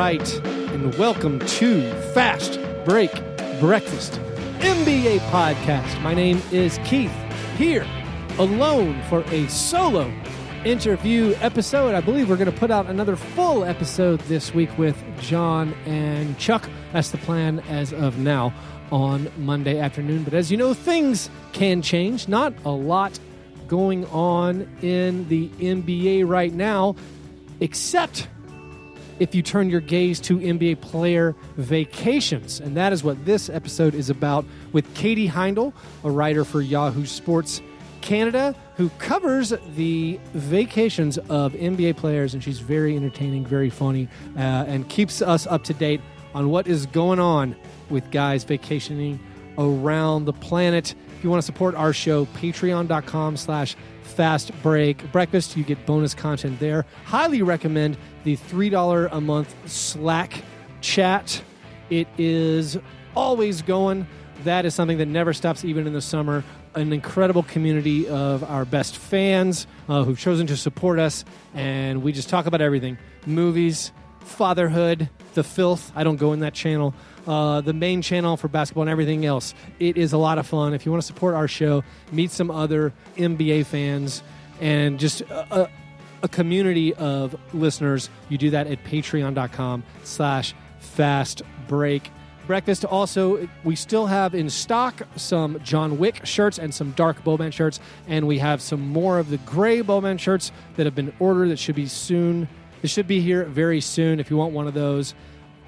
right, and welcome to Fast Break Breakfast NBA Podcast. My name is Keith, here alone for a solo interview episode. I believe we're going to put out another full episode this week with John and Chuck. That's the plan as of now on Monday afternoon. But as you know, things can change. Not a lot going on in the NBA right now, except if you turn your gaze to NBA player vacations. And that is what this episode is about with Katie Heindl, a writer for Yahoo Sports Canada, who covers the vacations of NBA players, and she's very entertaining, very funny, and keeps us up to date on what is going on with guys vacationing around the planet. If you want to support our show, patreon.com/fastbreakbreakfast. You get bonus content there. Highly recommend the $3 a month Slack chat. It is always going. That is something that never stops, even in the summer. An incredible community of our best fans who've chosen to support us, and we just talk about everything. Movies, fatherhood, the filth. I don't go in that channel. The main channel for basketball and everything else. It is a lot of fun. If you want to support our show, meet some other NBA fans, and just a community of listeners, you do that at patreon.com/fastbreakbreakfast. Also, we still have in stock some John Wick shirts and some dark Bowman shirts, and we have some more of the gray Bowman shirts that have been ordered that should be soon. It should be here very soon if you want one of those.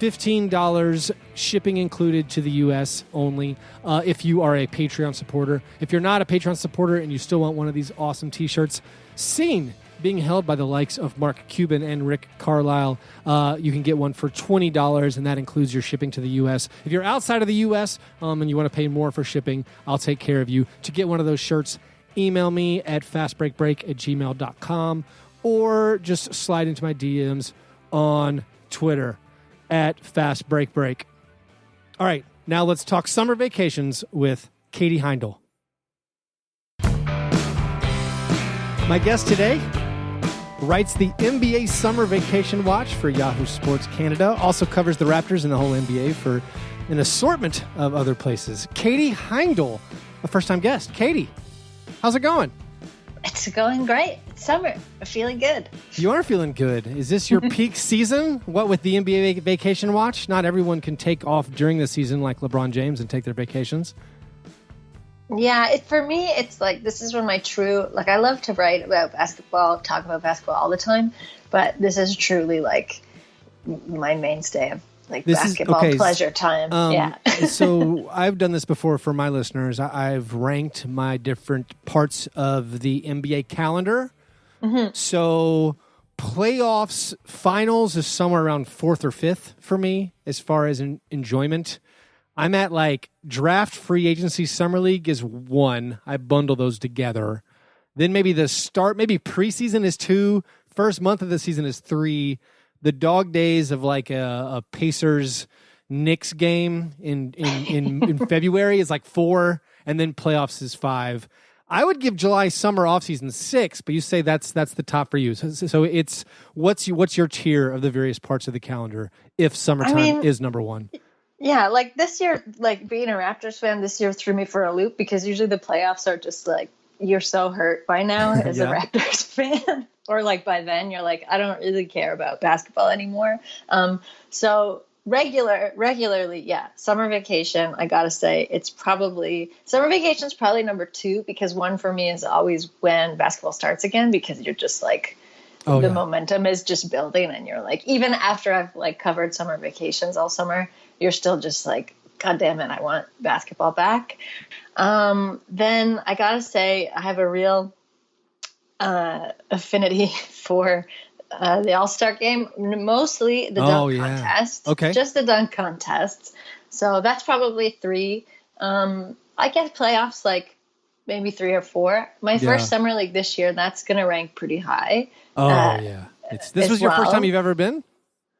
$15 shipping included to the U.S. only if you are a Patreon supporter. If you're not a Patreon supporter and you still want one of these awesome T-shirts, seen being held by the likes of Mark Cuban and Rick Carlisle, you can get one for $20, and that includes your shipping to the U.S. If you're outside of the U.S. And you want to pay more for shipping, I'll take care of you. To get one of those shirts, email me at fastbreakbreak@gmail.com or just slide into my DMs on Twitter at fastbreakbreak. All right, now let's talk summer vacations with Katie Heindl. My guest today writes the NBA Summer Vacation Watch for Yahoo Sports Canada, also covers the Raptors and the whole NBA for an assortment of other places. Katie Heindl, a first-time guest. Katie, how's it going? It's going great. It's summer. I'm feeling good. You are feeling good. Is this your peak season? What with the NBA Vacation Watch? Not everyone can take off during the season like LeBron James and take their vacations. Yeah, for me, it's like this is when my true, like I love to write about basketball, talk about basketball all the time, but this is truly like my mainstay of like this basketball pleasure time. Yeah. So I've done this before for my listeners. I've ranked my different parts of the NBA calendar. Mm-hmm. So playoffs, finals is somewhere around 4th or 5th for me as far as enjoyment. I'm at like draft, free agency, summer league is 1. I bundle those together. Then maybe the start, maybe preseason is 2. First month of the season is 3. The dog days of like a Pacers Knicks game in February is like 4, and then playoffs is 5. I would give July summer off season 6, but you say that's the top for you. So it's what's your tier of the various parts of the calendar if summertime is number 1? Yeah, like this year, like being a Raptors fan, this year threw me for a loop because usually the playoffs are just like you're so hurt by now as a Raptors fan. Or like by then you're like, I don't really care about basketball anymore. So regularly, yeah. Summer vacation, I gotta say, summer vacation is probably number 2 because 1 for me is always when basketball starts again because you're just like momentum is just building and you're like, even after I've like covered summer vacations all summer, you're still just like, God damn it, I want basketball back. Then I gotta say, I have a real affinity for the All-Star game, mostly the dunk contest. Okay. Just the dunk contests. So that's probably 3. I guess playoffs like maybe 3 or 4. My first summer league this year, that's going to rank pretty high. This was your first time you've ever been?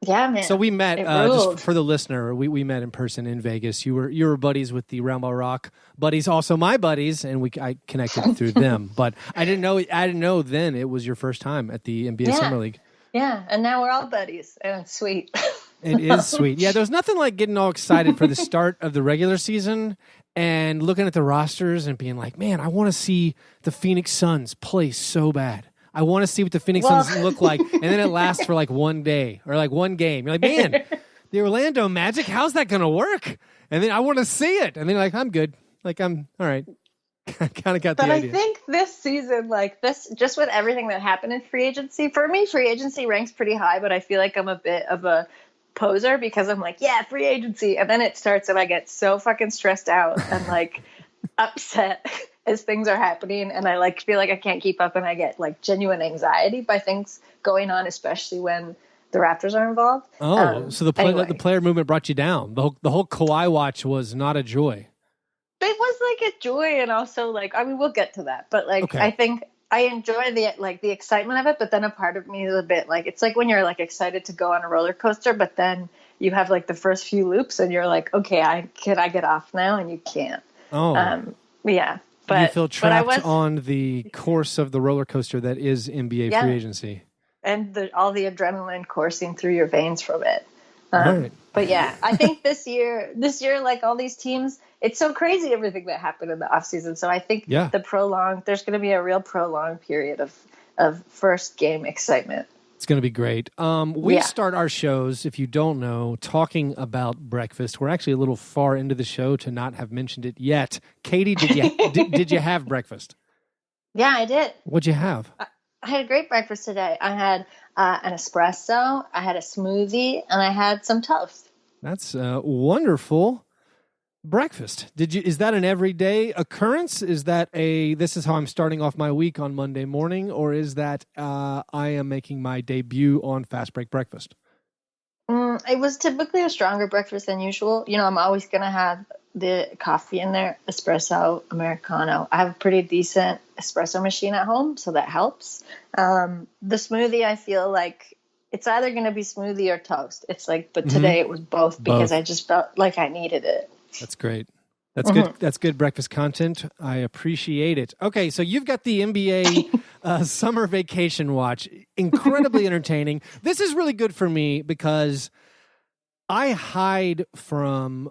Yeah, man. So we met, just for the listener, we met in person in Vegas. You were buddies with the Round Ball Rock buddies, also my buddies, and I connected through them. But I didn't know then it was your first time at the NBA Summer League. Yeah, and now we're all buddies, and it's sweet. It is sweet. Yeah, there's nothing like getting all excited for the start of the regular season and looking at the rosters and being like, man, I want to see the Phoenix Suns play so bad. I want to see what the Phoenix Suns look like. And then it lasts for like one day or like one game. You're like, man, the Orlando Magic, how's that going to work? And then I want to see it. And then like, I'm good. Like, I'm all right. Kind of got the idea. But I think this season, like this, just with everything that happened in free agency, for me, free agency ranks pretty high, but I feel like I'm a bit of a poser because I'm like, yeah, free agency. And then it starts and I get so fucking stressed out and like upset as things are happening. And I like feel like I can't keep up and I get like genuine anxiety by things going on, especially when the Raptors are involved. So the player movement brought you down. The whole Kawhi watch was not a joy. It was like a joy, and also like, I mean, we'll get to that, but like, okay. I think I enjoy the excitement of it, but then a part of me is a bit like, it's like when you're like excited to go on a roller coaster, but then you have like the first few loops and you're like, okay, can I get off now? And you can't. Yeah. But you feel trapped on the course of the roller coaster that is NBA free agency. And all the adrenaline coursing through your veins from it. Right. But yeah, I think this year, like all these teams, it's so crazy everything that happened in the offseason. So I think there's going to be a real prolonged period of first game excitement. It's going to be great. We start our shows, if you don't know, talking about breakfast. We're actually a little far into the show to not have mentioned it yet. Katie, did you have breakfast? Yeah, I did. What'd you have? I had a great breakfast today. I had an espresso, I had a smoothie, and I had some toast. That's wonderful breakfast. Is that an everyday occurrence? Is that this is how I'm starting off my week on Monday morning, or is that I am making my debut on Fast Break Breakfast? It was typically a stronger breakfast than usual. You know, I'm always going to have the coffee in there, espresso, Americano. I have a pretty decent espresso machine at home, so that helps. The smoothie, I feel like it's either going to be smoothie or toast. It's like, but today it was both because I just felt like I needed it. That's great. That's good. That's good breakfast content. I appreciate it. Okay, so you've got the NBA summer vacation watch. Incredibly entertaining. This is really good for me because I hide from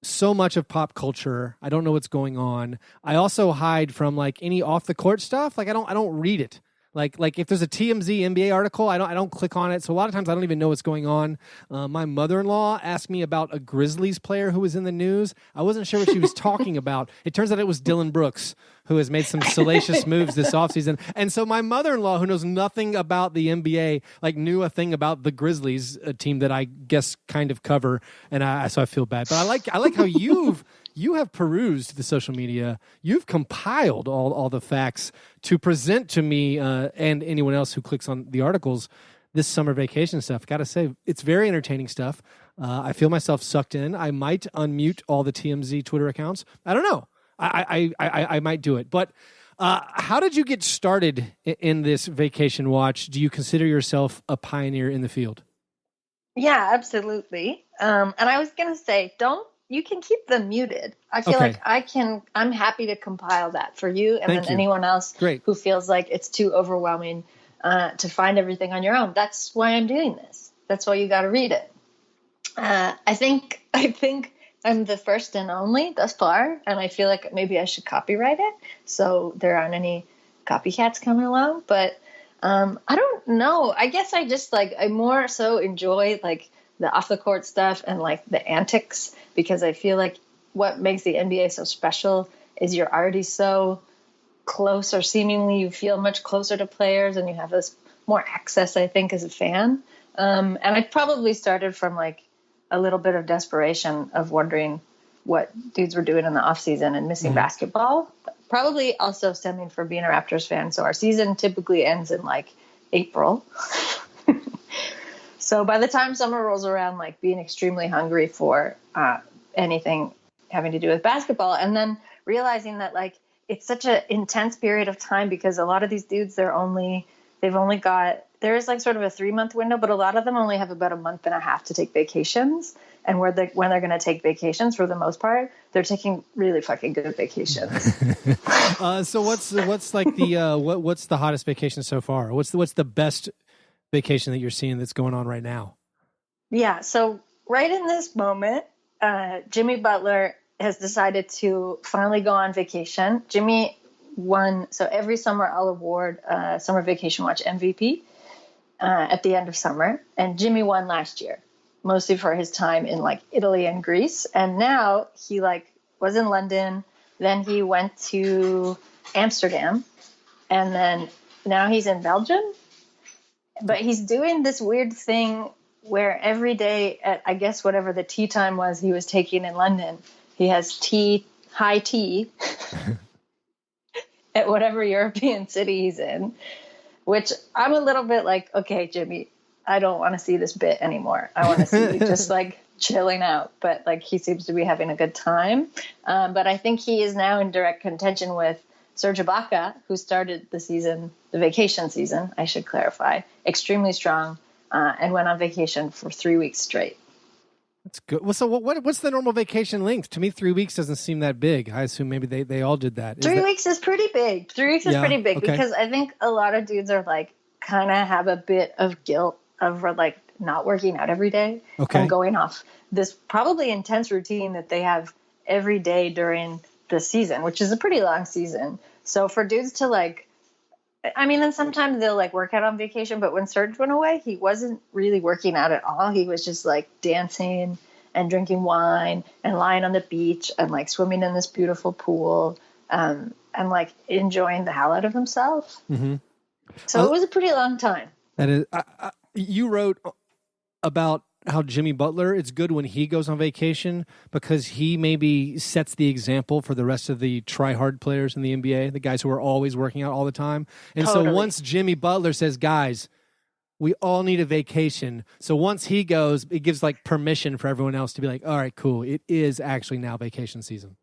so much of pop culture. I don't know what's going on. I also hide from like any off the court stuff. Like I don't read it. Like if there's a TMZ NBA article, I don't click on it. So a lot of times I don't even know what's going on. My mother-in-law asked me about a Grizzlies player who was in the news. I wasn't sure what she was talking about. It turns out it was Dylan Brooks, who has made some salacious moves this offseason. And so my mother-in-law, who knows nothing about the NBA, like knew a thing about the Grizzlies, a team that I guess kind of cover. And so I feel bad. But I like how you have perused the social media. You've compiled all the facts to present to me and anyone else who clicks on the articles this summer vacation stuff. Got to say, it's very entertaining stuff. I feel myself sucked in. I might unmute all the TMZ Twitter accounts. I don't know. I might do it. But how did you get started in this vacation watch? Do you consider yourself a pioneer in the field? Yeah, absolutely. And I was going to say, you can keep them muted. I feel like I'm happy to compile that for you and anyone else who feels like it's too overwhelming to find everything on your own. That's why I'm doing this. That's why you got to read it. I think I'm the first and only thus far, and I feel like maybe I should copyright it so there aren't any copycats coming along. But I don't know. I guess I just I more so enjoy the off the court stuff and the antics, because I feel like what makes the NBA so special is you're already so close, or seemingly you feel much closer to players, and you have this more access, I think, as a fan. And I probably started from a little bit of desperation of wondering what dudes were doing in the off season and missing basketball, probably also stemming from being a Raptors fan. So our season typically ends in April. So by the time summer rolls around, being extremely hungry for anything having to do with basketball, and then realizing that it's such an intense period of time, because a lot of these dudes, there is sort of a 3-month window, but a lot of them only have about a month and a half to take vacations. And when they're going to take vacations, for the most part, they're taking really fucking good vacations. So what's the hottest vacation so far? What's the best vacation that you're seeing that's going on right now? Yeah. So right in this moment, Jimmy Butler has decided to finally go on vacation. Jimmy won. So every summer I'll award Summer Vacation Watch MVP at the end of summer. And Jimmy won last year, mostly for his time in like Italy and Greece. And now he like was in London. Then he went to Amsterdam. And then now he's in Belgium. But he's doing this weird thing where every day at, I guess, whatever the tea time was he was taking in London, he has high tea at whatever European city he's in, which I'm a little bit like, okay, Jimmy, I don't want to see this bit anymore. I want to see you just like chilling out. But like he seems to be having a good time. But I think he is now in direct contention with Serge Ibaka, who started the season, the vacation season, I should clarify, extremely strong, and went on vacation for 3 weeks straight. That's good. Well, so what's the normal vacation length? To me, 3 weeks doesn't seem that big. I assume maybe they all did that. 3 weeks is pretty big. 3 weeks is pretty big okay. Because I think a lot of dudes are like kind of have a bit of guilt over like not working out every day and going off this probably intense routine that they have every day during the season, which is a pretty long season. So for dudes to like, I mean, and sometimes they'll like work out on vacation, but when Serge went away, he wasn't really working out at all. He was just like dancing and drinking wine and lying on the beach and like swimming in this beautiful pool, and like enjoying the hell out of himself. Mm-hmm. So it was a pretty long time. That is, you wrote about how Jimmy Butler, it's good when he goes on vacation because he maybe sets the example for the rest of the try-hard players in the NBA, the guys who are always working out all the time. And so once Jimmy Butler says, guys, we all need a vacation. So once he goes, it gives like permission for everyone else to be like, all right, cool. It is actually now vacation season.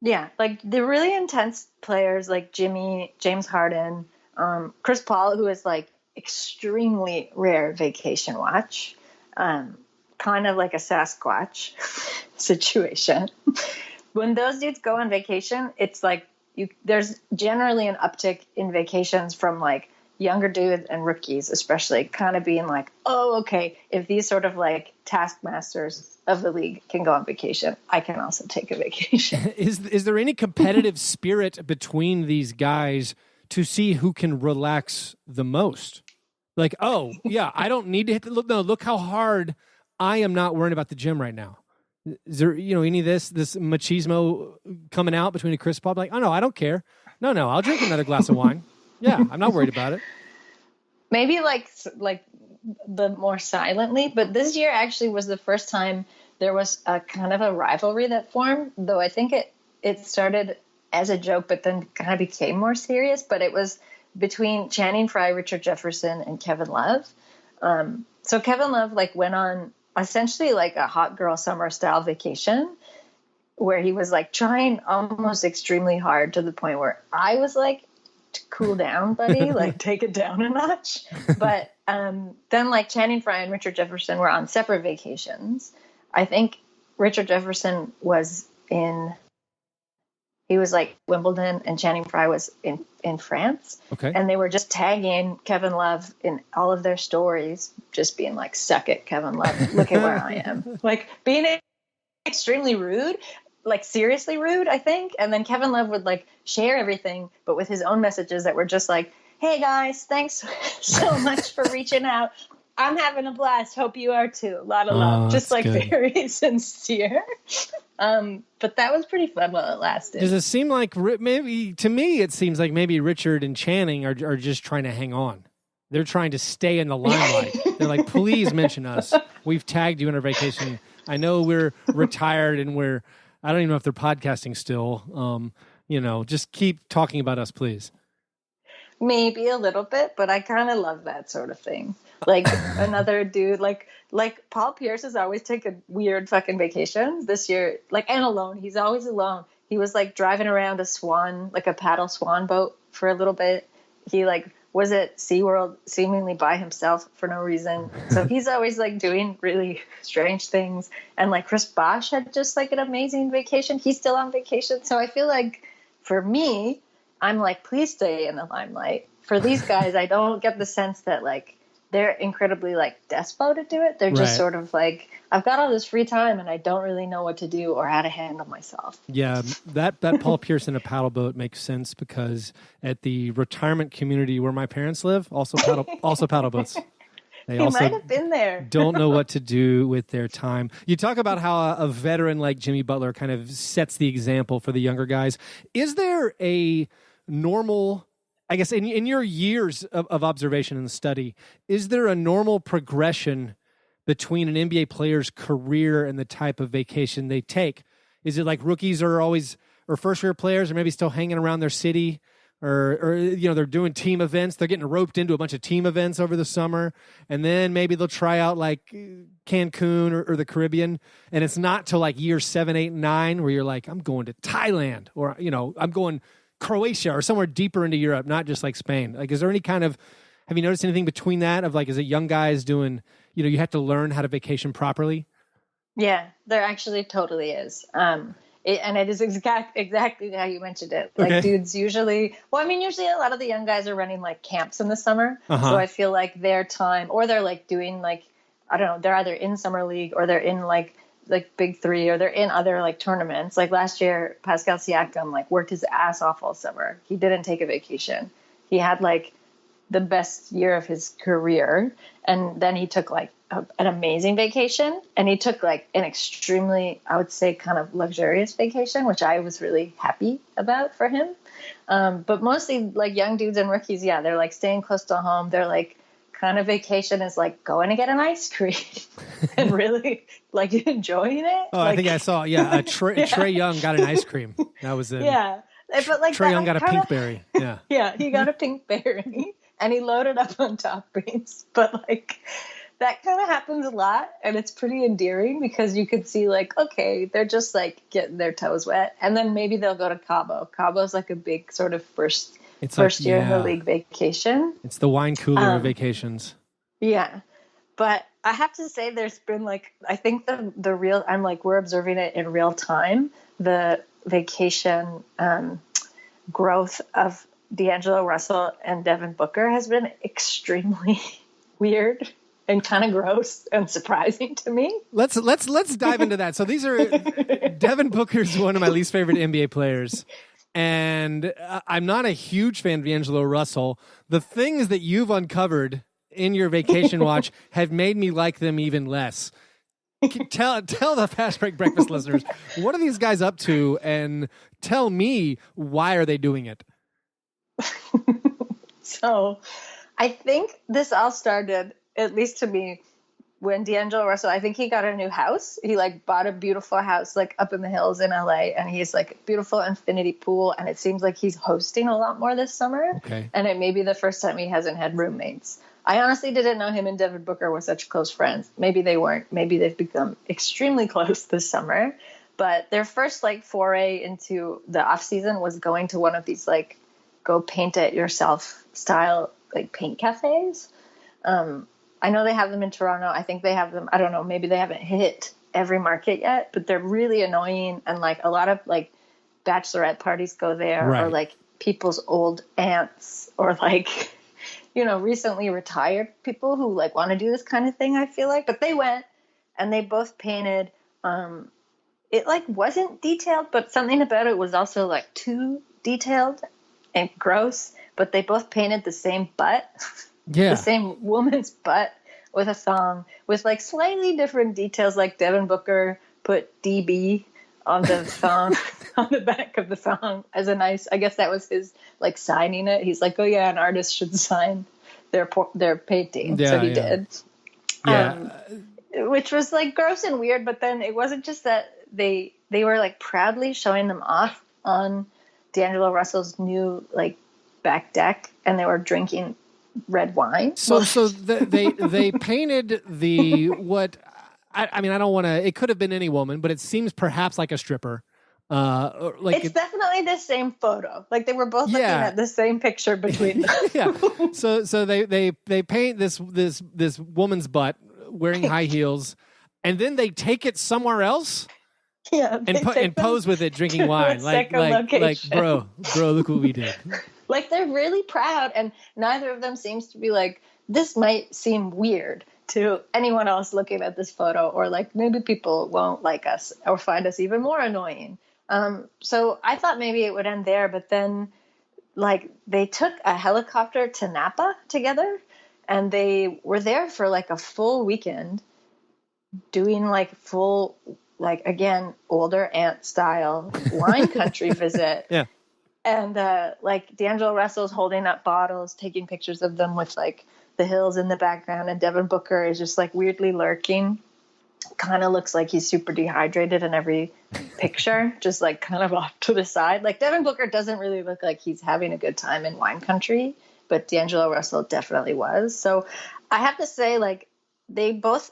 Yeah, like the really intense players like Jimmy, James Harden, Chris Paul, who is like extremely rare vacation watch. Kind of like a Sasquatch situation. When those dudes go on vacation, it's like there's generally an uptick in vacations from like younger dudes and rookies, especially kind of being like, oh, okay, if these sort of like taskmasters of the league can go on vacation, I can also take a vacation. Is there any competitive spirit between these guys to see who can relax the most? Like, oh, yeah, I don't need to hit the look. No, look how hard I am not worrying about the gym right now. Is there, any of this machismo coming out between a Chris Paul? Like, oh, no, I don't care. No, I'll drink another glass of wine. Yeah, I'm not worried about it. Maybe like the more silently, but this year actually was the first time there was a kind of a rivalry that formed, though I think it started as a joke, but then kind of became more serious. But it was between Channing Frye, Richard Jefferson, and Kevin Love. So Kevin Love like went on essentially like a hot girl summer style vacation where he was like trying almost extremely hard to the point where I was like, cool down, buddy, like take it down a notch. But then like Channing Frye and Richard Jefferson were on separate vacations. I think Richard Jefferson was he was like Wimbledon and Channing Frye was in France. Okay. And they were just tagging Kevin Love in all of their stories, just being like, suck it, Kevin Love. Look at where I am. Like being extremely rude, like seriously rude, I think. And then Kevin Love would like share everything, but with his own messages that were just like, hey guys, thanks so much for reaching out. I'm having a blast. Hope you are too. A lot of love. Just like good. Very sincere. But that was pretty fun while it lasted. Does it seem like maybe to me it seems like maybe Richard and Channing are just trying to hang on. They're trying to stay in the limelight. They're like, please mention us. We've tagged you in our vacation. I know we're retired and I don't even know if they're podcasting still. Just keep talking about us, please. Maybe a little bit, but I kind of love that sort of thing. Like another dude, like Paul Pierce has always taken weird fucking vacations this year, like, and alone. He's always alone. He was like driving around a swan, like a paddle swan boat for a little bit. He like was at SeaWorld seemingly by himself for no reason. So he's always like doing really strange things. And like Chris Bosh had just like an amazing vacation. He's still on vacation. So I feel like for me, I'm like, please stay in the limelight. For these guys, I don't get the sense that like they're incredibly like despo to do it. They're just sort of like, I've got all this free time and I don't really know what to do or how to handle myself. Yeah, that Paul Pierce in a paddle boat makes sense because at the retirement community where my parents live, also paddle boats. They also might have been there. Don't know what to do with their time. You talk about how a veteran like Jimmy Butler kind of sets the example for the younger guys. Is there a normal, I guess, in your years of observation and study, is there a normal progression between an NBA player's career and the type of vacation they take? Is it like rookies are always, or first-year players are maybe still hanging around their city, or they're doing team events, they're getting roped into a bunch of team events over the summer, and then maybe they'll try out like Cancun or the Caribbean, and it's not till like year 7, 8, 9 where you're like, I'm going to Thailand, or I'm going Croatia or somewhere deeper into Europe, not just like Spain. Like, is there any kind of, have you noticed anything between that of like, is it young guys doing, you have to learn how to vacation properly? Yeah, there actually totally is. And it is exactly how you mentioned it. Like dudes usually a lot of the young guys are running like camps in the summer. So I feel like their time, or they're like doing like, I don't know, they're either in summer league or they're in like Big Three, or they're in other like tournaments. Like last year, Pascal Siakam like worked his ass off all summer. He didn't take a vacation. He had like the best year of his career. And then he took like an amazing vacation, and he took like an extremely, I would say, kind of luxurious vacation, which I was really happy about for him. But mostly like young dudes and rookies, they're like staying close to home. They're like, kind of vacation is like going to get an ice cream and really like enjoying it. Oh, I think I saw, Trae Young got an ice cream. That was it. Yeah. But like Trae Young got a pink berry. Yeah. Yeah, he got a pink berry and he loaded up on toppings. But like that kind of happens a lot, and it's pretty endearing because you could see like, okay, they're just like getting their toes wet, and then maybe they'll go to Cabo. Cabo's like a big sort of first year in the league vacation. It's the wine cooler of vacations. Yeah. But I have to say there's been like, I think the real, I'm like, we're observing it in real time. The vacation growth of D'Angelo Russell and Devin Booker has been extremely weird and kind of gross and surprising to me. Let's dive into that. So these are, Devin Booker's one of my least favorite NBA players. And I'm not a huge fan of D'Angelo Russell. The things that you've uncovered in your vacation watch have made me like them even less. Tell the Fast Break Breakfast listeners, what are these guys up to? And tell me, why are they doing it? So I think this all started, at least to me, when D'Angelo Russell, I think he got a new house. He like bought a beautiful house like up in the hills in LA, and he's like a beautiful infinity pool. And it seems like he's hosting a lot more this summer. Okay. And it may be the first time he hasn't had roommates. I honestly didn't know him and Devin Booker were such close friends. Maybe they weren't. Maybe they've become extremely close this summer. But their first like foray into the off season was going to one of these like go paint it yourself style like paint cafes. I know they have them in Toronto. I think they have them. I don't know. Maybe they haven't hit every market yet, but they're really annoying. And like a lot of like bachelorette parties go there, right, or like people's old aunts, or like, recently retired people who like want to do this kind of thing, I feel like. But they went and they both painted. It like wasn't detailed, but something about it was also like too detailed and gross. But they both painted the same butt. Yeah. The same woman's butt with a thong with like slightly different details. Like Devin Booker put DB on the thong, on the back of the thong as a nice, I guess that was his like signing it. He's like, oh yeah, an artist should sign their painting. Yeah, so he did. Yeah. Which was like gross and weird. But then it wasn't just that they were like proudly showing them off on D'Angelo Russell's new like back deck, and they were drinking red wine. So they painted the what I mean, I don't want to. It could have been any woman, but it seems perhaps like a stripper. It's definitely the same photo. Like they were both looking at the same picture between them. Yeah. So they paint this woman's butt wearing high heels, and then they take it somewhere else. Yeah, and pose with it, drinking wine. like bro, look what we did. Like they're really proud, and neither of them seems to be like this might seem weird to anyone else looking at this photo, or like maybe people won't like us or find us even more annoying. So I thought maybe it would end there, but then like they took a helicopter to Napa together, and they were there for like a full weekend doing like full, like, again, older aunt style wine country visit. Yeah. And like D'Angelo Russell's holding up bottles, taking pictures of them with like the hills in the background, and Devin Booker is just like weirdly lurking. Kind of looks like he's super dehydrated in every picture, just like kind of off to the side. Like Devin Booker doesn't really look like he's having a good time in wine country, but D'Angelo Russell definitely was. So I have to say, like, they both,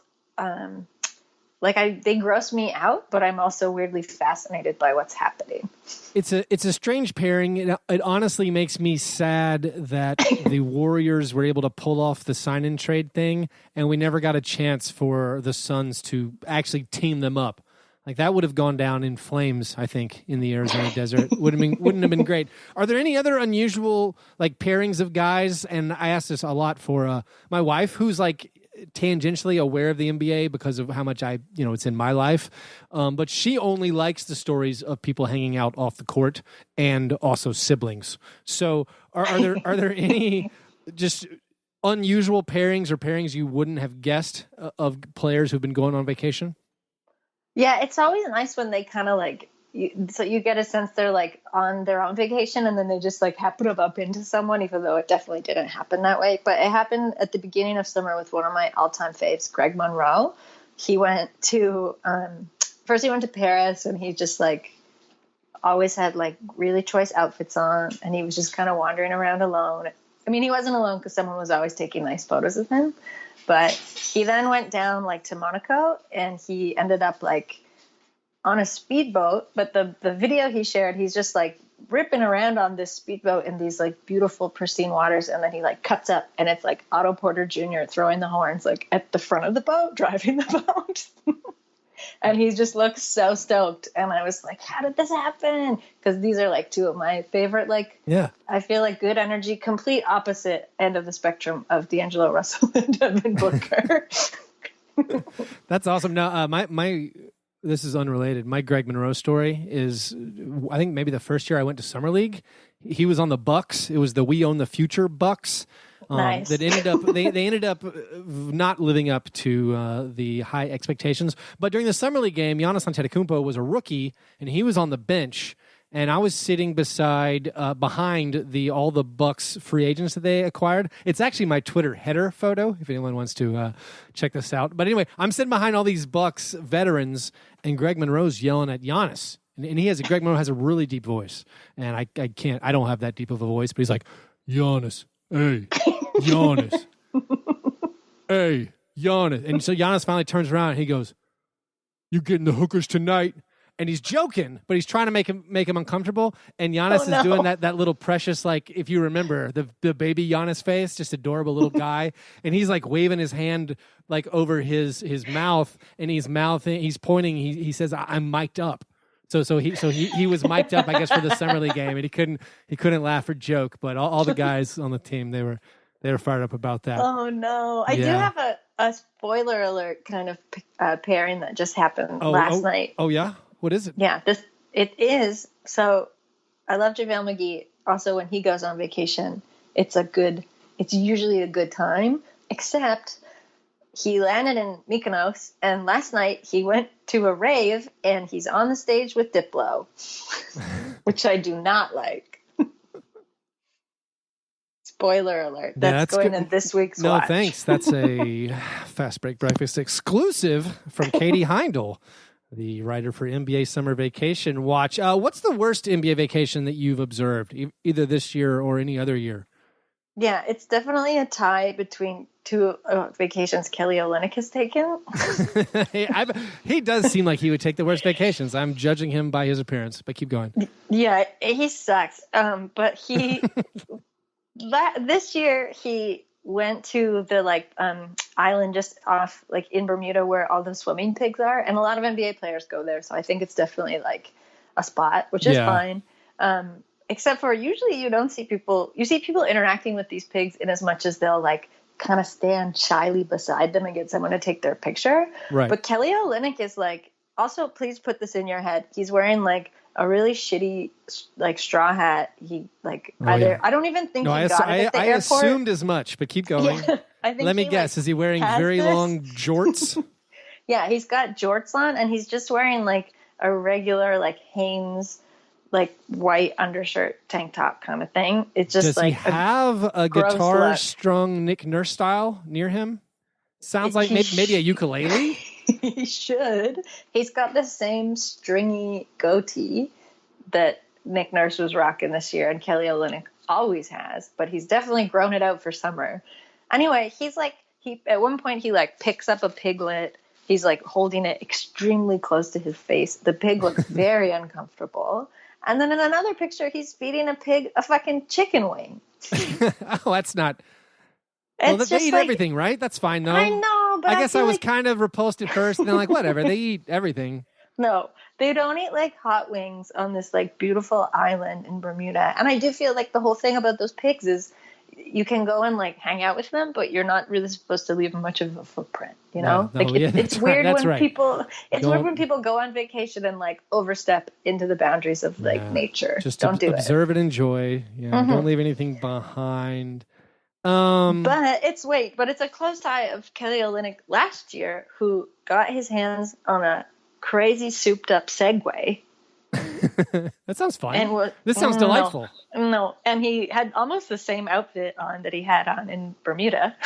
they gross me out, but I'm also weirdly fascinated by what's happening. It's a strange pairing. It honestly makes me sad that the Warriors were able to pull off the sign-and trade thing, and we never got a chance for the Suns to actually team them up. Like, that would have gone down in flames, I think, in the Arizona desert. Wouldn't have been great. Are there any other unusual like pairings of guys? And I ask this a lot for my wife, who's like tangentially aware of the NBA because of how much it's in my life. But she only likes the stories of people hanging out off the court and also siblings. So are there any just unusual pairings or pairings you wouldn't have guessed of players who've been going on vacation? Yeah, it's always nice when they kind of like, so you get a sense they're like on their own vacation, and then they just like happen to bump into someone, even though it definitely didn't happen that way. But it happened at the beginning of summer with one of my all-time faves, Greg Monroe. He went to, first he went to Paris, and he just like always had like really choice outfits on, and he was just kind of wandering around alone. I mean, he wasn't alone because someone was always taking nice photos of him. But he then went down like to Monaco, and he ended up like on a speedboat. But the video he shared, he's just like ripping around on this speedboat in these like beautiful pristine waters, and then he like cuts up, and it's like Otto Porter Jr. throwing the horns like at the front of the boat, driving the boat. And he just looks so stoked. And I was like, how did this happen? Because these are like two of my favorite, like, yeah, I feel like good energy, complete opposite end of the spectrum of D'Angelo Russell and Devin Booker. That's awesome. Now, this is unrelated. My Greg Monroe story is, I think maybe the first year I went to Summer League, he was on the Bucks. It was the We Own the Future Bucks. Nice. That ended up they ended up not living up to the high expectations. But during the Summer League game, Giannis Antetokounmpo was a rookie, and he was on the bench. And I was sitting behind all the Bucks free agents that they acquired. It's actually my Twitter header photo, if anyone wants to check this out. But anyway, I'm sitting behind all these Bucks veterans, and Greg Monroe's yelling at Giannis. And Greg Monroe has a really deep voice, and I don't have that deep of a voice, but he's like, Giannis, hey, Giannis, hey, Giannis. And so Giannis finally turns around and he goes, you getting the hookers tonight? And he's joking, but he's trying to make him uncomfortable. And Giannis is doing that little precious, like, if you remember, the baby Giannis face, just adorable little guy. And he's like waving his hand like over his mouth, and he's pointing. He says, I'm mic'd up. So he was mic'd up, I guess, for the Summer League game, and he couldn't laugh or joke. But all the guys on the team, they were fired up about that. Oh no! I do have a spoiler alert kind of pairing that just happened last night. Oh yeah, what is it? Yeah, it is. So I love JaVale McGee. Also, when he goes on vacation, it's usually a good time. Except he landed in Mykonos, and last night he went to a rave, and he's on the stage with Diplo, which I do not like. Spoiler alert. That's going in this week's watch. No, thanks. That's a Fast Break Breakfast exclusive from Katie Heindl, the writer for NBA Summer Vacation Watch. What's the worst NBA vacation that you've observed, either this year or any other year? Yeah, it's definitely a tie between two vacations Kelly Olynyk has taken. He does seem like he would take the worst vacations. I'm judging him by his appearance, but keep going. Yeah, he sucks. But he this year he went to the island just off in Bermuda where all the swimming pigs are, and a lot of NBA players go there. So I think it's definitely a spot, which is fine. Except for usually you see people interacting with these pigs in as much as they'll kind of stand shyly beside them and get someone to take their picture. Right. But Kelly Olynyk is like, also, please put this in your head. He's wearing like a really shitty like straw hat. He like I don't even think he got it at the airport. I assumed as much, but keep going. Yeah, I think Let me guess. Is he wearing very long jorts? Yeah, he's got jorts on, and he's just wearing like a regular like Hanes like white undershirt tank top kind of thing. It's just Does he have a guitar strung Nick Nurse style near him? Sounds like maybe a ukulele. He should. He's got the same stringy goatee that Nick Nurse was rocking this year, and Kelly Olynyk always has, but he's definitely grown it out for summer. Anyway, he's like, at one point he like picks up a piglet. He's like holding it extremely close to his face. The pig looks very uncomfortable. And then in another picture, he's feeding a pig a fucking chicken wing. Oh, that's not... Well, they eat everything, right? That's fine, though. I know, but I guess I was kind of repulsed at first, and then like, whatever, they eat everything. No, they don't eat like hot wings on this like beautiful island in Bermuda. And I do feel like the whole thing about those pigs is you can go and like hang out with them, but you're not really supposed to leave much of a footprint, you know? It's weird when people weird when people go on vacation and like overstep into the boundaries of like nature. Just don't do observe and enjoy. Yeah, don't leave anything behind. But it's a close tie of Kelly Olynyk last year, who got his hands on a crazy souped up Segway. That sounds fun. This sounds delightful. No, and he had almost the same outfit on that he had on in Bermuda.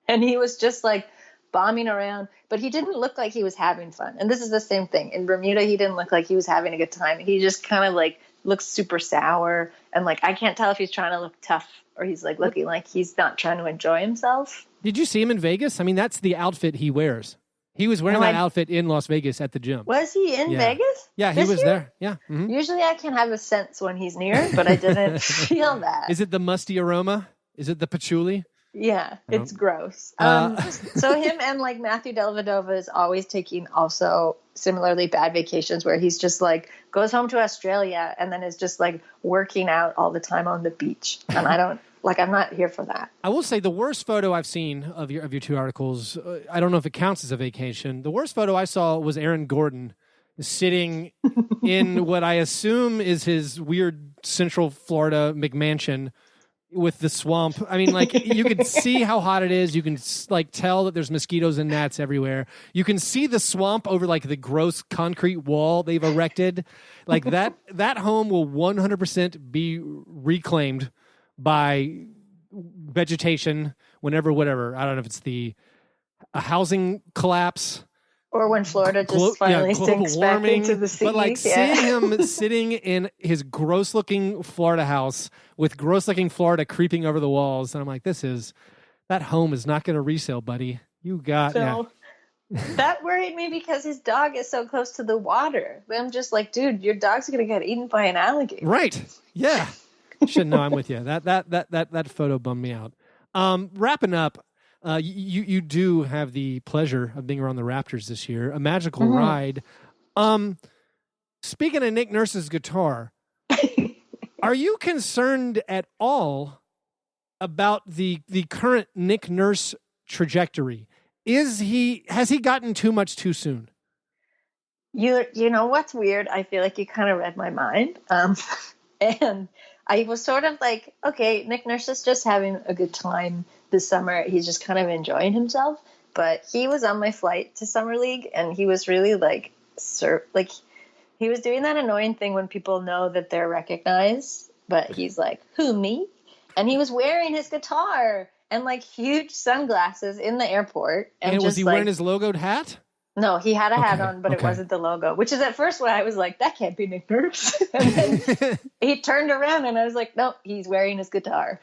And he was just like bombing around, but he didn't look like he was having fun. And this is the same thing. In Bermuda, he didn't look like he was having a good time. He just kind of like looks super sour. And like, I can't tell if he's trying to look tough or he's like looking like he's not trying to enjoy himself. Did you see him in Vegas? I mean, that's the outfit he wears. He was wearing that outfit in Las Vegas at the gym. Was he in Vegas? Yeah, he was there. Yeah. Mm-hmm. Usually I can have a sense when he's near, but I didn't feel that. Is it the musty aroma? Is it the patchouli? Yeah, it's gross. So him and like Matthew Dellavedova is always taking also similarly bad vacations where he's just like goes home to Australia and then is just like working out all the time on the beach. And I'm not here for that. I will say the worst photo I've seen of your two articles, I don't know if it counts as a vacation. The worst photo I saw was Aaron Gordon sitting in what I assume is his weird Central Florida McMansion with the swamp. I mean, like, you can see how hot it is. You can like tell that there's mosquitoes and gnats everywhere. You can see the swamp over like the gross concrete wall they've erected. Like that home will 100% be reclaimed by vegetation whatever. I don't know if it's a housing collapse. Or when Florida just finally sinks back into the sea. But like seeing him sitting in his gross-looking Florida house with gross-looking Florida creeping over the walls, and I'm like, that home is not going to resale, buddy. That worried me because his dog is so close to the water. I'm just like, dude, your dog's going to get eaten by an alligator. Right. Yeah. Shouldn't know. I'm with you. That photo bummed me out. Wrapping up. You do have the pleasure of being around the Raptors this year, a magical ride. Speaking of Nick Nurse's guitar, are you concerned at all about the current Nick Nurse trajectory? Has he gotten too much too soon? You know what's weird? I feel like you kind of read my mind. And I was sort of like, okay, Nick Nurse is just having a good time this summer. He's just kind of enjoying himself. But he was on my flight to Summer League, and he was really like he was doing that annoying thing when people know that they're recognized, but he's like, who, me? And he was wearing his guitar and like huge sunglasses in the airport. And was he wearing his logoed hat? No, he had a hat on, but it wasn't the logo, which is at first when I was like, that can't be Nick Nurse. And then he turned around and I was like, no, he's wearing his guitar.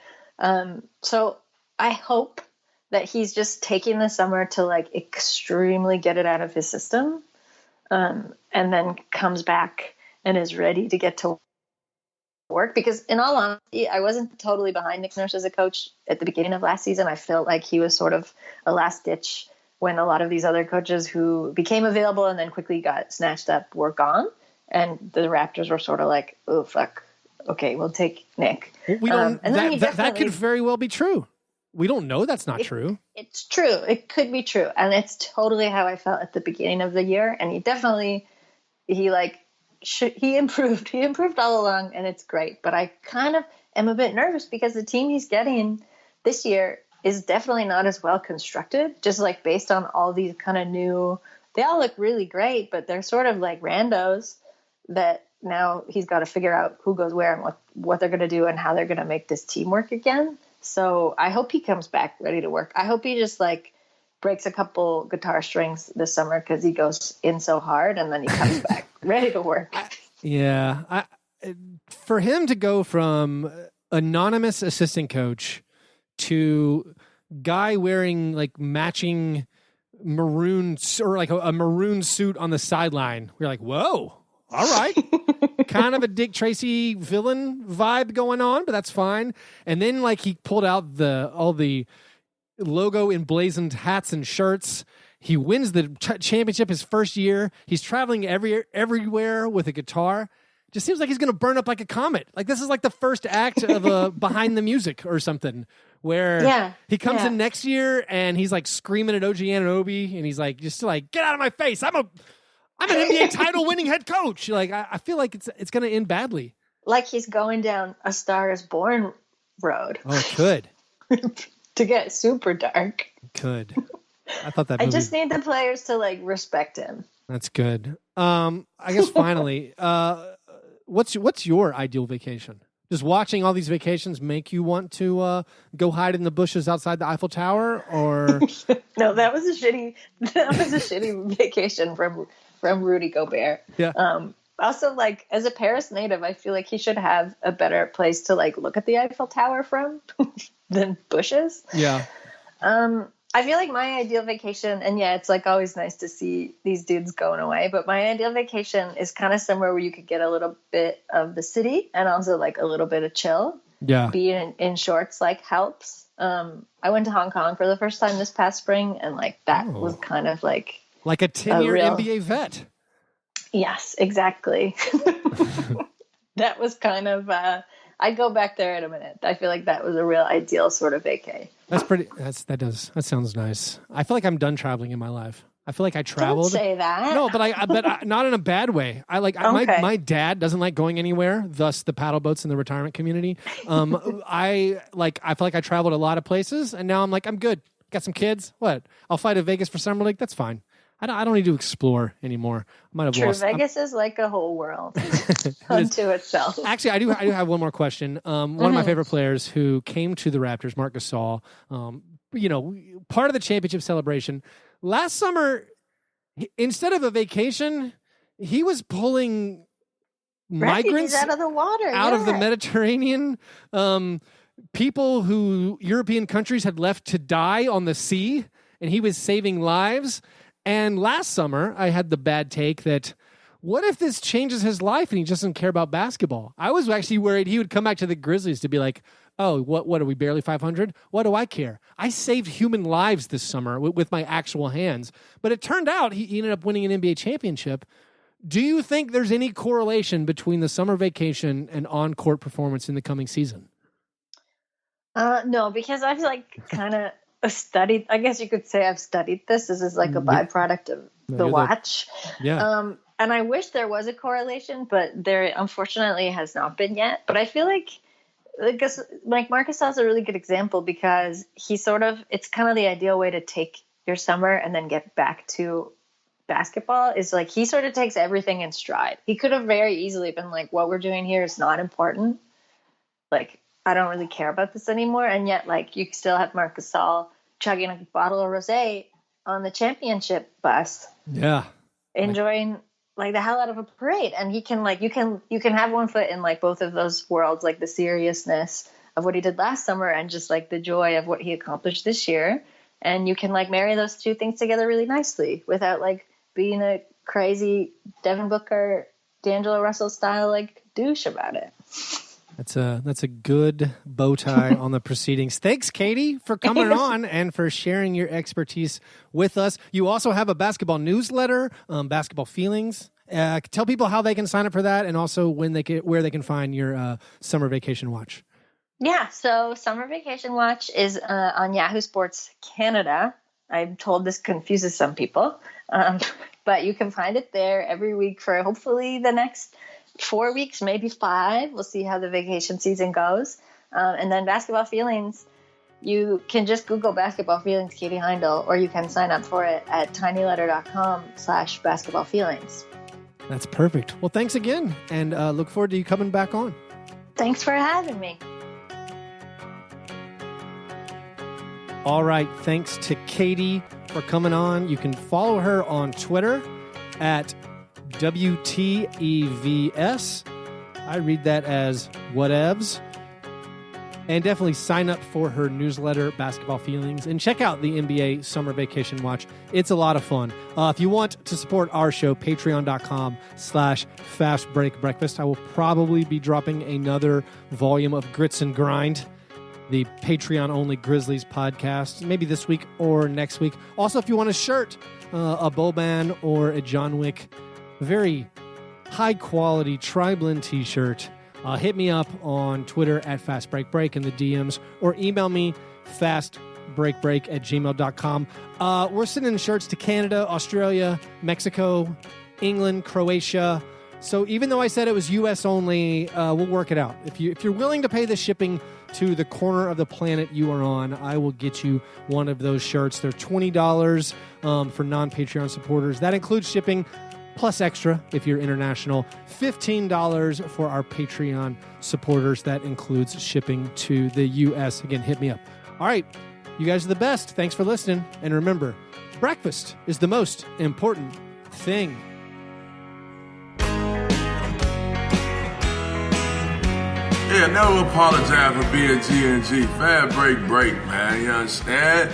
So I hope that he's just taking the summer to like extremely get it out of his system. And then comes back and is ready to get to work. Because in all honesty, I wasn't totally behind Nick Nurse as a coach at the beginning of last season. I felt like he was sort of a last ditch when a lot of these other coaches who became available and then quickly got snatched up were gone. And the Raptors were sort of like, oh, fuck. Okay, we'll take Nick. Well, that could very well be true. We don't know that's not true. It's true. It could be true. And it's totally how I felt at the beginning of the year. And he improved. He improved all along, and it's great. But I kind of am a bit nervous because the team he's getting this year is definitely not as well constructed, just like based on all these kind of new, they all look really great, but they're sort of like randos that now he's got to figure out who goes where and what they're going to do and how they're going to make this team work again. So I hope he comes back ready to work. I hope he just like breaks a couple guitar strings this summer because he goes in so hard and then he comes back ready to work. For him to go from anonymous assistant coach to guy wearing like matching maroon or like a maroon suit on the sideline, we're like, whoa, all right. Kind of a Dick Tracy villain vibe going on, but that's fine. And then like he pulled out all the logo emblazoned hats and shirts. He wins the championship his first year. He's traveling everywhere with a guitar. Just seems like he's going to burn up like a comet. Like this is like the first act of a Behind the Music or something, where he comes in next year and he's like screaming at OG Anunoby, and he's like, just like, get out of my face. I'm an NBA title winning head coach. Like I feel like it's going to end badly. Like he's going down A Star Is Born road. Oh, it could. To get super dark. It could. I thought that. I just need the players to like respect him. That's good. I guess finally, what's your ideal vacation? Does watching all these vacations make you want to go hide in the bushes outside the Eiffel Tower, or no? That was a shitty vacation from Rudy Gobert. Yeah. Also, like as a Paris native, I feel like he should have a better place to like look at the Eiffel Tower from than bushes. Yeah. I feel like my ideal vacation, and it's like always nice to see these dudes going away, but my ideal vacation is kind of somewhere where you could get a little bit of the city and also like a little bit of chill. Yeah. Being in shorts like helps. I went to Hong Kong for the first time this past spring, and like that was kind of like a 10-year NBA vet. Yes, exactly. That was kind of I'd go back there in a minute. I feel like that was a real ideal sort of vacay. That sounds nice. I feel like I'm done traveling in my life. I feel like I traveled. Don't say that. No, but not in a bad way. My dad doesn't like going anywhere, thus the paddle boats in the retirement community. I feel like I traveled a lot of places, and now I'm like, I'm good. Got some kids. What? I'll fly to Vegas for Summer League. That's fine. I don't need to explore anymore. I might have lost. Vegas is like a whole world unto itself. Actually, I do have one more question. One of my favorite players who came to the Raptors, Marc Gasol, part of the championship celebration last summer, instead of a vacation, he was pulling migrants out of the water, out of the Mediterranean. People who European countries had left to die on the sea, and he was saving lives. And last summer, I had the bad take that, what if this changes his life and he just doesn't care about basketball? I was actually worried he would come back to the Grizzlies to be like, oh, what are we, barely 500? What do I care? I saved human lives this summer with my actual hands. But it turned out he ended up winning an NBA championship. Do you think there's any correlation between the summer vacation and on-court performance in the coming season? No, because I've kind of studied, I guess you could say I've studied this. This is like a byproduct of the watch. Yeah. And I wish there was a correlation, but there unfortunately has not been yet. But I feel like Marc Gasol is a really good example because it's kind of the ideal way to take your summer and then get back to basketball is like he sort of takes everything in stride. He could have very easily been like, what we're doing here is not important. Like, I don't really care about this anymore. And yet, like, you still have Marc Gasol chugging a bottle of rosé on the championship bus. Yeah. Enjoying like the hell out of a parade. And he can like, you can have one foot in like both of those worlds, like the seriousness of what he did last summer and just like the joy of what he accomplished this year. And you can like marry those two things together really nicely without like being a crazy Devin Booker, D'Angelo Russell style, like douche about it. That's a good bow tie on the proceedings. Thanks, Katie, for coming on and for sharing your expertise with us. You also have a basketball newsletter, Basketball Feelings. Tell people how they can sign up for that, and also where they can find your summer vacation watch. Yeah, so Summer Vacation Watch is on Yahoo Sports Canada. I'm told this confuses some people, but you can find it there every week for hopefully the next 4 weeks, maybe 5. We'll see how the vacation season goes. And then Basketball Feelings, you can just Google Basketball Feelings Katie Heindl, or you can sign up for it at tinyletter.com/basketballfeelings. That's perfect. Well, thanks again, and look forward to you coming back on. Thanks for having me. All right. Thanks to Katie for coming on. You can follow her on Twitter at WTEVS. I read that as whatevs. And definitely sign up for her newsletter, Basketball Feelings, and check out the NBA Summer Vacation Watch. It's a lot of fun. If you want to support our show, patreon.com/fastbreakbreakfast. I will probably be dropping another volume of Grits and Grind, the Patreon-only Grizzlies podcast, maybe this week or next week. Also, if you want a shirt, a Boban or a John Wick, very high-quality tri-blend t-shirt, hit me up on Twitter at FastBreakBreak in the DMs, or email me fastbreakbreak@gmail.com. We're sending shirts to Canada, Australia, Mexico, England, Croatia. So even though I said it was U.S. only, we'll work it out. If you're willing to pay the shipping to the corner of the planet you are on, I will get you one of those shirts. They're $20 for non-Patreon supporters. That includes shipping plus extra if you're international. $15 for our Patreon supporters. That includes shipping to the U.S. Again, hit me up. All right, you guys are the best. Thanks for listening. And remember, breakfast is the most important thing. Yeah, never apologize for being G&G. Fair break, man. You understand?